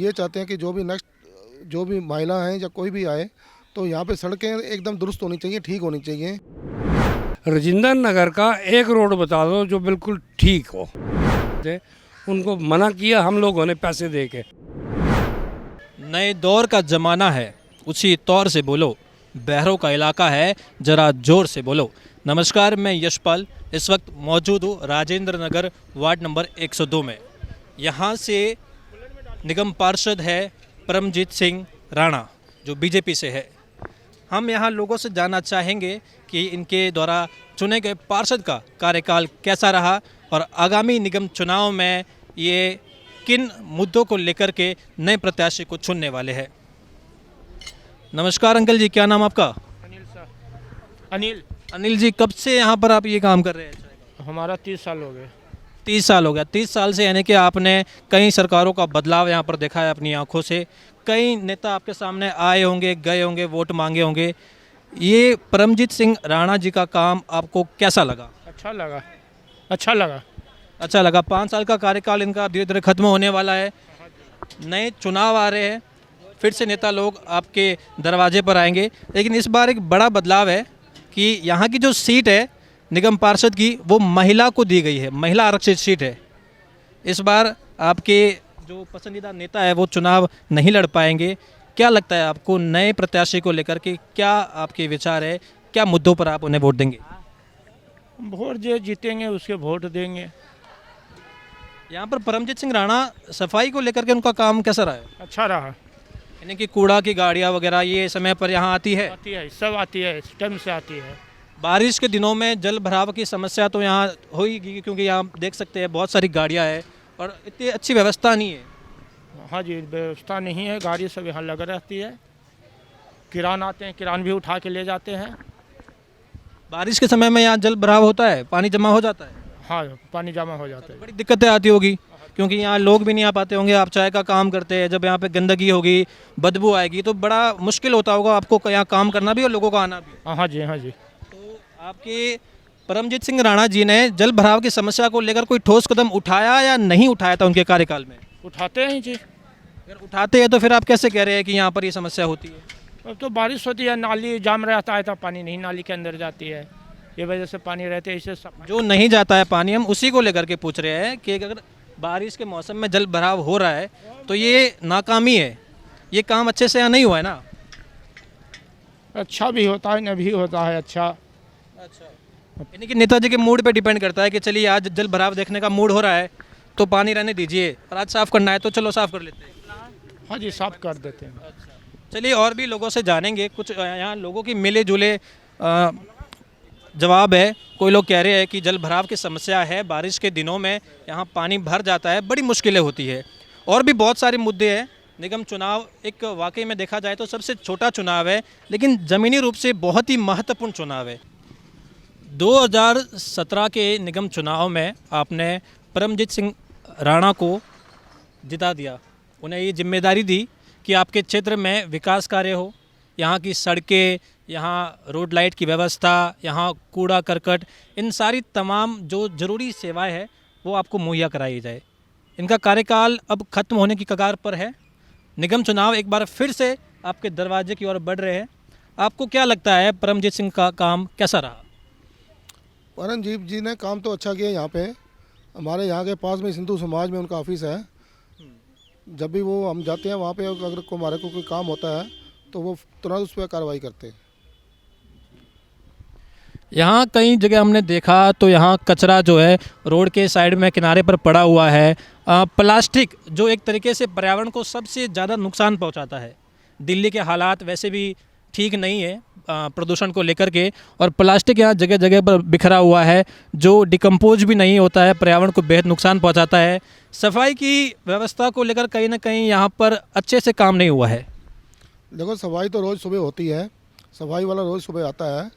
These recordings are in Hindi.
ये चाहते हैं कि जो भी महिला हैं या कोई भी आए तो यहाँ पे सड़कें एकदम दुरुस्त होनी चाहिए, ठीक होनी चाहिए। राजेंद्र नगर का एक रोड बता दो जो बिल्कुल ठीक हो। उनको मना किया हम लोगों ने पैसे दे के। नए दौर का ज़माना है, उसी तौर से बोलो। बहरों का इलाका है, ज़रा जोर से बोलो। नमस्कार, मैं यशपाल इस वक्त मौजूद हूँ राजेंद्र नगर वार्ड नंबर 102 में। यहाँ से निगम पार्षद है परमजीत सिंह राणा, जो बीजेपी से है। हम यहाँ लोगों से जानना चाहेंगे कि इनके द्वारा चुने गए पार्षद का कार्यकाल कैसा रहा और आगामी निगम चुनाव में ये किन मुद्दों को लेकर के नए प्रत्याशी को चुनने वाले हैं। नमस्कार अंकल जी, क्या नाम आपका? अनिल सर। अनिल जी, कब से यहाँ पर आप ये काम कर रहे हैं? हमारा 30 साल हो गए। 30 साल हो गया। 30 साल से यानी कि आपने कई सरकारों का बदलाव यहाँ पर देखा है अपनी आंखों से। कई नेता आपके सामने आए होंगे, गए होंगे, वोट मांगे होंगे। ये परमजीत सिंह राणा जी का काम आपको कैसा लगा? अच्छा लगा। 5 साल का कार्यकाल इनका धीरे धीरे खत्म होने वाला है। नए चुनाव आ रहे हैं, फिर से नेता लोग आपके दरवाजे पर आएंगे। लेकिन इस बार एक बड़ा बदलाव है कि यहाँ की जो सीट है निगम पार्षद की, वो महिला को दी गई है, महिला आरक्षित सीट है। इस बार आपके जो पसंदीदा नेता है वो चुनाव नहीं लड़ पाएंगे। क्या लगता है आपको नए प्रत्याशी को लेकर के, क्या आपके विचार है, क्या मुद्दों पर आप उन्हें वोट देंगे? वोट जो जीतेंगे उसके वोट देंगे। यहाँ पर परमजीत सिंह राणा, सफाई को लेकर के उनका काम कैसा रहा है? अच्छा रहा। यानी कि कूड़ा की गाड़ियाँ वगैरह ये समय पर यहाँ आती है? सब आती है, इस टाइम से आती है। बारिश के दिनों में जल भराव की समस्या तो यहाँ होगी, क्योंकि यहाँ देख सकते हैं बहुत सारी गाड़ियाँ हैं और इतनी अच्छी व्यवस्था नहीं है। हाँ जी, व्यवस्था नहीं है, गाड़ी सब यहाँ लग रहती है। किरान आते हैं, किरान भी उठा के ले जाते हैं। बारिश के समय में यहाँ जल भराव होता है, पानी जमा हो जाता है। हाँ, पानी जमा हो जाता है। बड़ी दिक्कतें आती होगी, क्योंकि यहाँ लोग भी नहीं आ पाते होंगे। आप चाय का काम करते हैं, जब यहाँ पे गंदगी होगी, बदबू आएगी, तो बड़ा मुश्किल होता होगा आपको यहाँ काम करना भी और लोगों को आना भी। हाँ जी, हाँ जी। तो आपके परमजीत सिंह राणा जी ने जल भराव की समस्या को लेकर कोई ठोस कदम उठाया या नहीं उठाया था उनके कार्यकाल में? उठाते हैं जी। अगर उठाते हैं तो फिर आप कैसे कह रहे हैं कि यहाँ पर ये समस्या होती है? अब तो बारिश होती है, नाली जाम रहता है तो पानी नहीं नाली के अंदर जाती है, ये वजह से पानी रहते हैं। इससे जो नहीं जाता है पानी, हम उसी को लेकर के पूछ रहे हैं कि अगर बारिश के मौसम में जल भराव हो रहा है तो ये नाकामी है, ये काम अच्छे से यहाँ नहीं हुआ है ना? अच्छा भी होता है, न भी होता है। अच्छा यानी कि नेताजी के मूड पे डिपेंड करता है कि चलिए आज जल भराव देखने का मूड हो रहा है तो पानी रहने दीजिए, और आज साफ़ करना है तो चलो साफ़ कर लेते हैं। हाँ जी, साफ कर देते हैं। चलिए और भी लोगों से जानेंगे। कुछ यहाँ लोगों की मिले जुले जवाब है। कोई लोग कह रहे हैं कि जल भराव की समस्या है, बारिश के दिनों में यहाँ पानी भर जाता है, बड़ी मुश्किलें होती है। और भी बहुत सारे मुद्दे हैं। निगम चुनाव एक वाकई में देखा जाए तो सबसे छोटा चुनाव है, लेकिन ज़मीनी रूप से बहुत ही महत्वपूर्ण चुनाव है। 2017 के निगम चुनाव में आपने परमजीत सिंह राणा को जिता दिया। उन्हें ये जिम्मेदारी दी कि आपके क्षेत्र में विकास कार्य हो, यहाँ की सड़कें, यहाँ रोड लाइट की व्यवस्था, यहाँ कूड़ा करकट, इन सारी तमाम जो ज़रूरी सेवाएं हैं वो आपको मुहैया कराई जाए। इनका कार्यकाल अब खत्म होने की कगार पर है। निगम चुनाव एक बार फिर से आपके दरवाजे की ओर बढ़ रहे हैं। आपको क्या लगता है परमजीत सिंह का काम कैसा रहा? परमजीत जी ने काम तो अच्छा किया। यहाँ पे हमारे यहाँ के पास में सिंधु समाज में उनका ऑफिस है। जब भी वो हम जाते हैं वहाँ पे, अगर हमारे को कोई काम होता है तो वो तुरंत उस पर कार्रवाई करते हैं। यहाँ कई जगह हमने देखा तो यहाँ कचरा जो है रोड के साइड में किनारे पर पड़ा हुआ है। प्लास्टिक जो एक तरीके से पर्यावरण को सबसे ज़्यादा नुकसान पहुँचाता है। दिल्ली के हालात वैसे भी ठीक नहीं है प्रदूषण को लेकर के, और प्लास्टिक यहाँ जगह जगह पर बिखरा हुआ है जो डिकम्पोज भी नहीं होता है, पर्यावरण को बेहद नुकसान पहुँचाता है। सफाई की व्यवस्था को लेकर कहीं ना कहीं यहाँ पर अच्छे से काम नहीं हुआ है। देखो, सफाई तो रोज़ सुबह होती है, सफाई वाला रोज़ सुबह आता है,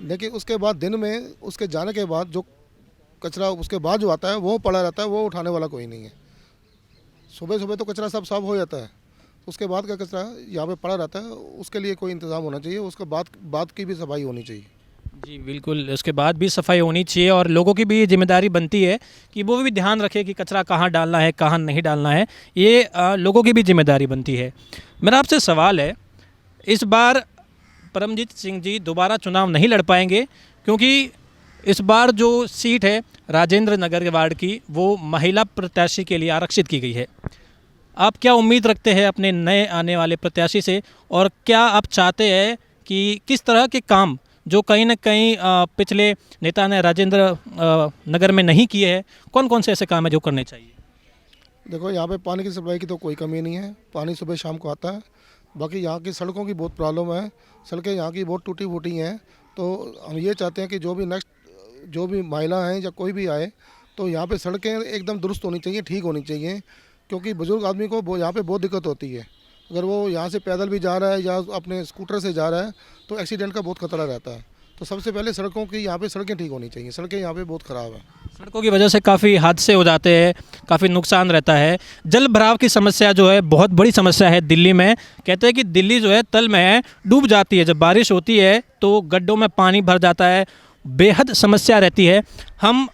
लेकिन उसके बाद दिन में उसके जाने के बाद जो कचरा उसके बाद जो आता है वो पड़ा रहता है, वो उठाने वाला कोई नहीं है। सुबह सुबह तो कचरा सब साफ हो जाता है, उसके बाद का कचरा यहाँ पे पड़ा रहता है, उसके लिए कोई इंतज़ाम होना चाहिए। उसके बाद की भी सफाई होनी चाहिए। जी बिल्कुल, उसके बाद भी सफाई होनी चाहिए और लोगों की भी ये जिम्मेदारी बनती है कि वो भी ध्यान रखें कि कचरा कहाँ डालना है, कहाँ नहीं डालना है। ये लोगों की भी जिम्मेदारी बनती है। मेरा आपसे सवाल है, इस बार परमजीत सिंह जी दोबारा चुनाव नहीं लड़ पाएंगे क्योंकि इस बार जो सीट है राजेंद्र नगर वार्ड की वो महिला प्रत्याशी के लिए आरक्षित की गई है। आप क्या उम्मीद रखते हैं अपने नए आने वाले प्रत्याशी से और क्या आप चाहते हैं कि किस तरह के काम जो कहीं ना कहीं पिछले नेता ने राजेंद्र नगर में नहीं किए हैं, कौन कौन से ऐसे काम है जो करने चाहिए? देखो, यहाँ पे पानी की सप्लाई की तो कोई कमी नहीं है, पानी सुबह शाम को आता है। बाकी यहाँ की सड़कों की बहुत प्रॉब्लम है, सड़कें यहाँ की बहुत टूटी फूटी हैं। तो हम ये चाहते हैं कि जो भी महिला हैं या कोई भी आए तो यहाँ पे सड़कें एकदम दुरुस्त होनी चाहिए, ठीक होनी चाहिए, क्योंकि बुजुर्ग आदमी को यहाँ पे बहुत दिक्कत होती है। अगर वो यहाँ से पैदल भी जा रहा है या अपने स्कूटर से जा रहा है तो एक्सीडेंट का बहुत खतरा रहता है। तो सबसे पहले सड़कों की यहाँ पे सड़कें ठीक होनी चाहिए, सड़कें यहाँ पे बहुत ख़राब है। सड़कों की वजह से काफ़ी हादसे हो जाते हैं, काफ़ी नुकसान रहता है। जल भराव की समस्या जो है बहुत बड़ी समस्या है दिल्ली में। कहते हैं कि दिल्ली जो है तल में डूब जाती है, जब बारिश होती है तो गड्ढों में पानी भर जाता है, बेहद समस्या रहती है। हम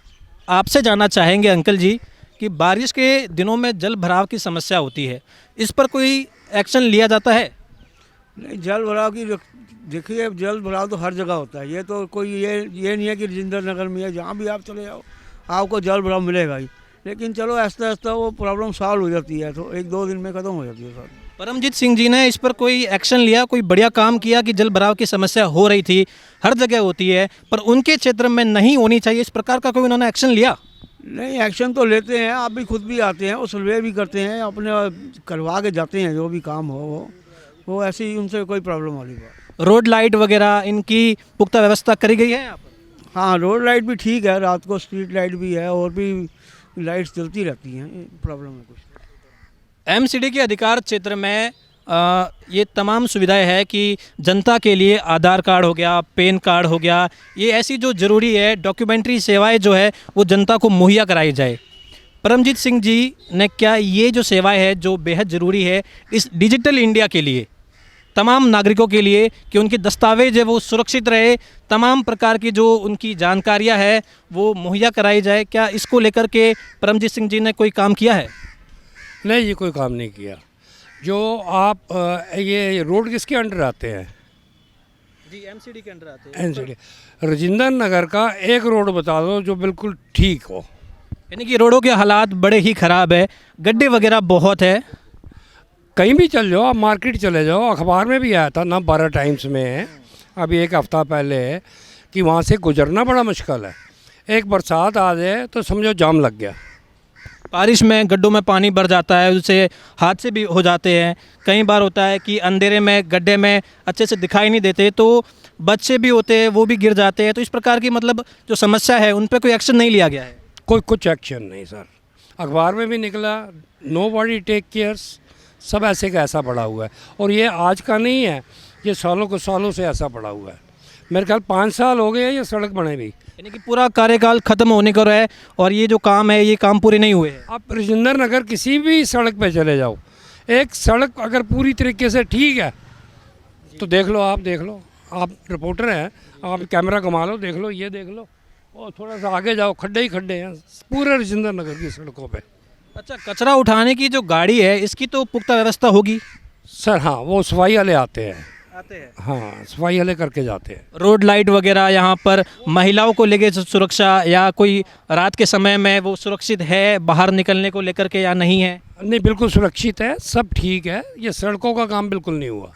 आपसे जानना चाहेंगे अंकल जी कि बारिश के दिनों में जल भराव की समस्या होती है, इस पर कोई एक्शन लिया जाता है? नहीं, जल भराव की देखिए, जल भराव तो हर जगह होता है। ये तो कोई ये नहीं है कि राजेंद्र नगर में है, जहाँ भी आप चले जाओ आपको जल भराव मिलेगा ही। लेकिन चलो आहिस्ता आहिस्ता वो प्रॉब्लम सॉल्व हो जाती है, तो 1-2 दिन में ख़त्म हो जाती है सर। परमजीत सिंह जी ने इस पर कोई एक्शन लिया, कोई बढ़िया काम किया कि जल भराव की समस्या हो रही थी, हर जगह होती है, पर उनके क्षेत्र में नहीं होनी चाहिए, इस प्रकार का कोई उन्होंने एक्शन लिया? नहीं, एक्शन तो लेते हैं, आप भी खुद भी आते हैं, वो सर्वे भी करते हैं, अपने करवा के जाते हैं, जो भी काम हो वो ऐसे ही, उनसे कोई प्रॉब्लम वाली बात। रोड लाइट वगैरह इनकी पुख्ता व्यवस्था करी गई है यहाँ पर? हाँ, रोड लाइट भी ठीक है, रात को स्ट्रीट लाइट भी है और भी लाइट्स जलती रहती हैं, प्रॉब्लम है कुछ। एमसीडी के अधिकार क्षेत्र में ये तमाम सुविधाएं है कि जनता के लिए आधार कार्ड हो गया, पैन कार्ड हो गया, ये ऐसी जो ज़रूरी है डॉक्यूमेंट्री सेवाएं जो है वो जनता को मुहैया कराई जाए। परमजीत सिंह जी ने क्या ये जो सेवाएं है जो बेहद ज़रूरी है इस डिजिटल इंडिया के लिए, तमाम नागरिकों के लिए, कि उनके दस्तावेज है वो सुरक्षित रहे, तमाम प्रकार की जो उनकी जानकारियाँ है वो मुहैया कराई जाए, क्या इसको लेकर के परमजीत सिंह जी ने कोई काम किया है? नहीं, ये कोई काम नहीं किया। जो आप ये रोड किसके अंडर आते हैं? जी एमसीडी के अंडर आते हैं। एमसीडी राजेंद्र नगर का एक रोड बता दो जो बिल्कुल ठीक हो। यानी कि रोडों के हालात बड़े ही ख़राब है, गड्ढे वगैरह बहुत है। कहीं भी चल जाओ, आप मार्केट चले जाओ, अखबार में भी आया था ना, 12 टाइम्स में अभी 1 हफ्ता पहले, कि वहाँ से गुजरना बड़ा मुश्किल है। एक बरसात आ जाए तो समझो जाम लग गया। बारिश में गड्ढों में पानी भर जाता है, उससे हादसे भी हो जाते हैं। कई बार होता है कि अंधेरे में गड्ढे में अच्छे से दिखाई नहीं देते तो बच्चे भी होते हैं वो भी गिर जाते हैं। तो इस प्रकार की मतलब जो समस्या है उन पर कोई एक्शन नहीं लिया गया है? कुछ एक्शन नहीं सर, अखबार में भी निकला, नो बॉडी टेक केयर्स, सब ऐसे का ऐसा पड़ा हुआ है। और ये आज का नहीं है, ये सालों से ऐसा पड़ा हुआ है। मेरे ख्याल 5 साल हो गए हैं ये सड़क बने भी। यानी कि पूरा कार्यकाल ख़त्म होने को है और ये जो काम है ये काम पूरे नहीं हुए हैं। आप राजेंद्र नगर किसी भी सड़क पे चले जाओ, एक सड़क अगर पूरी तरीके से ठीक है तो देख लो, आप देख लो, आप रिपोर्टर हैं, आप कैमरा घुमा लो, देख लो, ये देख लो, और थोड़ा सा आगे जाओ, खड्डे ही खड्डे हैं पूरे राजेंद्र नगर की सड़कों पे। अच्छा, कचरा उठाने की जो गाड़ी है इसकी तो पुख्ता व्यवस्था होगी? सर हाँ, वो सफाई वाले आते हैं, हैं। हाँ सफाई वाले करके जाते हैं। रोड लाइट वगैरह यहाँ पर महिलाओं को लेके सुरक्षा या कोई रात के समय में वो सुरक्षित है बाहर निकलने को लेकर के या नहीं है? नहीं, बिल्कुल सुरक्षित है, सब ठीक है। ये सड़कों का काम बिल्कुल नहीं हुआ।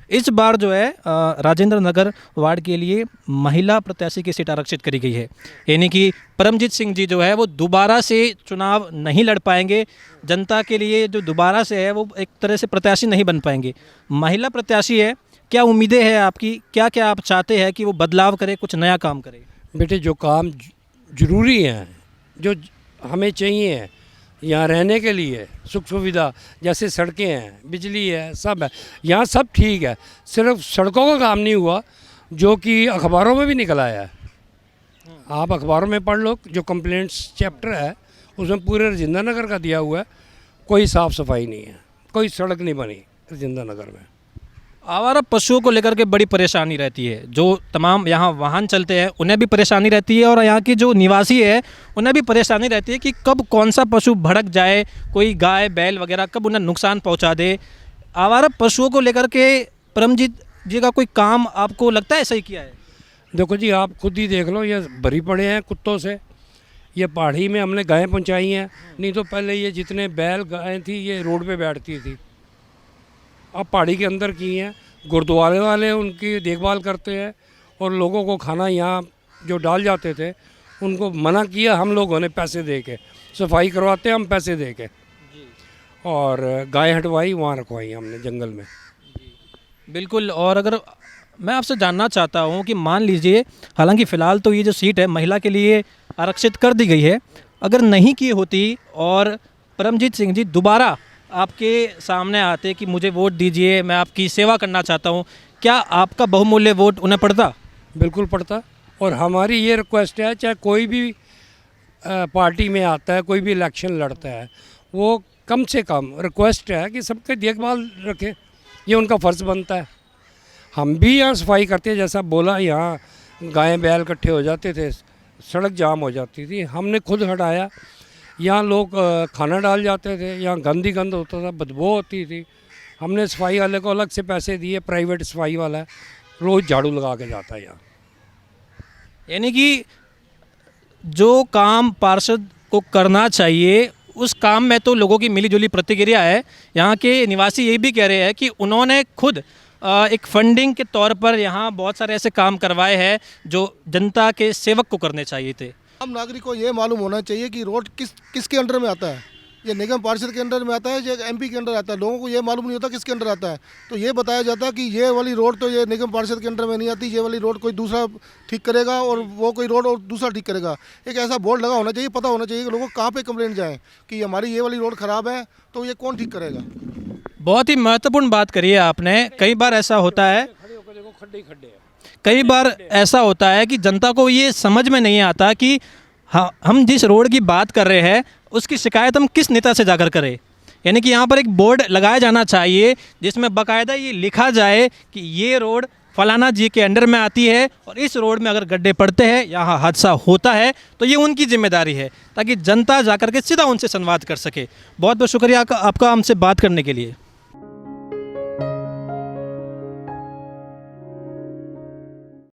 इस बार जो है राजेंद्र नगर वार्ड के लिए महिला प्रत्याशी की सीट आरक्षित करी गई है, यानी कि परमजीत सिंह जी जो है वो दोबारा से चुनाव नहीं लड़ पाएंगे। जनता के लिए जो दोबारा से है वो एक तरह से प्रत्याशी नहीं बन पाएंगे। महिला प्रत्याशी है, क्या उम्मीदें हैं आपकी? क्या क्या आप चाहते हैं कि वो बदलाव करे, कुछ नया काम करे? बेटे, जो काम ज़रूरी हैं, जो हमें चाहिए यहाँ रहने के लिए, सुख सुविधा, जैसे सड़कें हैं, बिजली है, सब है, यहाँ सब ठीक है। सिर्फ सड़कों का काम नहीं हुआ जो कि अखबारों में भी निकल आया है। आप अखबारों में पढ़ लो, जो कंप्लेंट्स चैप्टर है उसमें पूरे राजेंद्र नगर का दिया हुआ है। कोई साफ़ सफाई नहीं है, कोई सड़क नहीं बनी राजेंद्र नगर में। आवारा पशुओं को लेकर के बड़ी परेशानी रहती है। जो तमाम यहाँ वाहन चलते हैं उन्हें भी परेशानी रहती है, और यहाँ की जो निवासी है उन्हें भी परेशानी रहती है कि कब कौन सा पशु भड़क जाए, कोई गाय बैल वगैरह कब उन्हें नुकसान पहुँचा दे। आवारा पशुओं को लेकर के परमजीत जी का कोई काम आपको लगता है सही किया है? देखो जी, आप खुद ही देख लो, ये भरी पड़े हैं कुत्तों से। ये पहाड़ी में हमने गायें पहुँचाई हैं, नहीं तो पहले ये जितने बैल गायें थी ये रोड पे बैठती थी, अब पहाड़ी के अंदर की हैं। गुरुद्वारे वाले उनकी देखभाल करते हैं, और लोगों को खाना यहाँ जो डाल जाते थे उनको मना किया हम लोगों ने पैसे दे के, सफाई करवाते हैं हम पैसे दे के, और गाय हटवाई वहाँ रखवाई हमने जंगल में। बिल्कुल। और अगर मैं आपसे जानना चाहता हूँ कि मान लीजिए, हालांकि फ़िलहाल तो ये जो सीट है महिला के लिए आरक्षित कर दी गई है, अगर नहीं की होती और परमजीत सिंह जी दोबारा आपके सामने आते कि मुझे वोट दीजिए, मैं आपकी सेवा करना चाहता हूँ, क्या आपका बहुमूल्य वोट उन्हें पड़ता? बिल्कुल पड़ता। और हमारी ये रिक्वेस्ट है, चाहे कोई भी पार्टी में आता है, कोई भी इलेक्शन लड़ता है, वो कम से कम रिक्वेस्ट है कि सबके देखभाल रखे, ये उनका फ़र्ज़ बनता है। हम भी यहाँ सफाई करते हैं, जैसा बोला यहाँ गाय बैल इकट्ठे हो जाते थे, सड़क जाम हो जाती थी, हमने खुद हटाया। यहाँ लोग खाना डाल जाते थे, यहाँ गंद होता था, बदबू होती थी, हमने सफाई वाले को अलग से पैसे दिए, प्राइवेट सफाई वाला है, रोज़ झाड़ू लगा के जाता है यहाँ। यानी कि जो काम पार्षद को करना चाहिए उस काम में तो लोगों की मिलीजुली प्रतिक्रिया है। यहाँ के निवासी ये भी कह रहे हैं कि उन्होंने खुद एक फंडिंग के तौर पर यहाँ बहुत सारे ऐसे काम करवाए हैं जो जनता के सेवक को करने चाहिए थे। आम नागरिक को ये मालूम होना चाहिए कि रोड किसके अंडर में आता है, ये निगम पार्षद के अंडर में आता है, ये एमपी के अंडर आता है। लोगों को ये मालूम नहीं होता किसके अंडर आता है, तो ये बताया जाता है कि ये वाली रोड तो ये निगम पार्षद के अंडर में नहीं आती, ये वाली रोड कोई दूसरा ठीक करेगा और वो कोई रोड और दूसरा ठीक करेगा। एक ऐसा बोर्ड लगा होना चाहिए, पता होना चाहिए कि लोगों को कहाँ पे कंप्लेंट जाए कि हमारी ये वाली रोड ख़राब है, तो ये कौन ठीक करेगा। बहुत ही महत्वपूर्ण बात करी है आपने। कई बार ऐसा होता है, कई बार ऐसा होता है कि जनता को ये समझ में नहीं आता कि हाँ, हम जिस रोड की बात कर रहे हैं उसकी शिकायत हम किस नेता से जाकर करें। यानी कि यहाँ पर एक बोर्ड लगाया जाना चाहिए जिसमें बाकायदा ये लिखा जाए कि ये रोड फलाना जी के अंडर में आती है, और इस रोड में अगर गड्ढे पड़ते हैं, यहाँ हादसा होता है, तो ये उनकी जिम्मेदारी है, ताकि जनता जाकर के सीधा उनसे संवाद कर सके। बहुत बहुत शुक्रिया आपका हमसे बात करने के लिए।